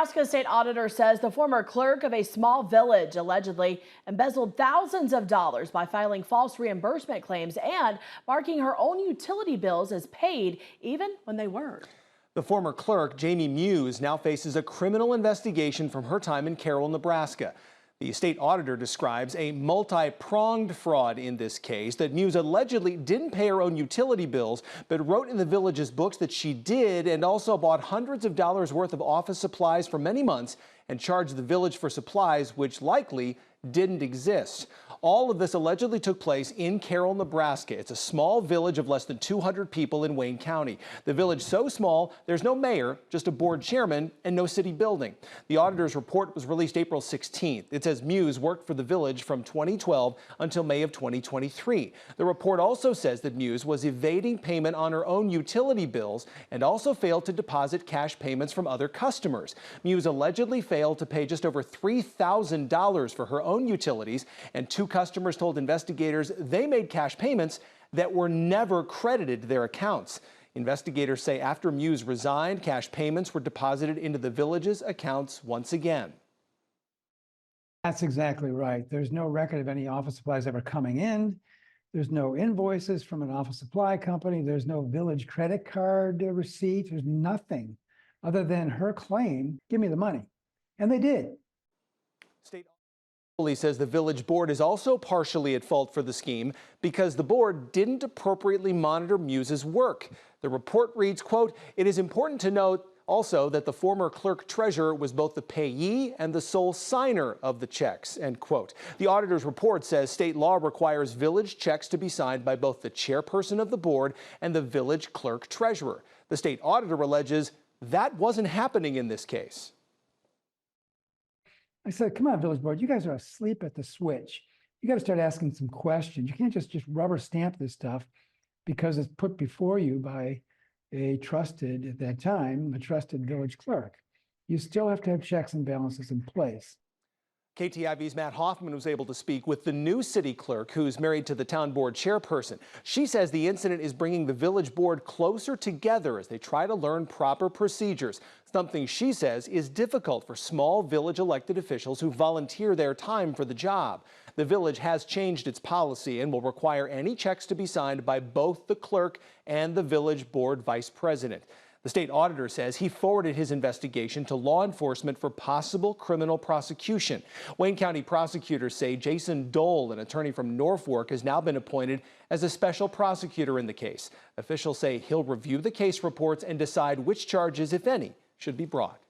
Nebraska state auditor says the former clerk of a small village allegedly embezzled thousands of dollars by filing false reimbursement claims and marking her own utility bills as paid even when they weren't. The former clerk, Jamie Muse, now faces a criminal investigation from her time in Carroll, Nebraska. The state auditor describes a multi-pronged fraud in this case, that Muse allegedly didn't pay her own utility bills, but wrote in the village's books that she did, and also bought hundreds of dollars worth of office supplies for many months and charged the village for supplies which likely didn't exist. All of this allegedly took place in Carroll, Nebraska. It's a small village of less than 200 people in Wayne County. The village so small, there's no mayor, just a board chairman and no city building. The auditor's report was released April 16th. It says Muse worked for the village from 2012 until May of 2023. The report also says that Muse was evading payment on her own utility bills and also failed to deposit cash payments from other customers. Muse allegedly failed to pay just over $3,000 for her own utilities, and two customers told investigators they made cash payments that were never credited to their accounts. Investigators say after Muse resigned, cash payments were deposited into the village's accounts once again. That's exactly right. There's no record of any office supplies ever coming in. There's no invoices from an office supply company. There's no village credit card receipt. There's nothing other than her claim, give me the money. And they did. State Police says the village board is also partially at fault for the scheme because the board didn't appropriately monitor Muse's work. The report reads, quote, "It is important to note also that the former clerk treasurer was both the payee and the sole signer of the checks," end quote. The auditor's report says state law requires village checks to be signed by both the chairperson of the board and the village clerk treasurer. The state auditor alleges that wasn't happening in this case. I said, come on, village board, you guys are asleep at the switch. You got to start asking some questions. You can't just rubber stamp this stuff because it's put before you by a trusted, at that time, a trusted village clerk. You still have to have checks and balances in place. KTIV's Matt Hoffman was able to speak with the new city clerk, who's married to the town board chairperson. She says the incident is bringing the village board closer together as they try to learn proper procedures, something she says is difficult for small village elected officials who volunteer their time for the job. The village has changed its policy and will require any checks to be signed by both the clerk and the village board vice president. The state auditor says he forwarded his investigation to law enforcement for possible criminal prosecution. Wayne County prosecutors say Jason Dole, an attorney from Norfolk, has now been appointed as a special prosecutor in the case. Officials say he'll review the case reports and decide which charges, if any, should be brought.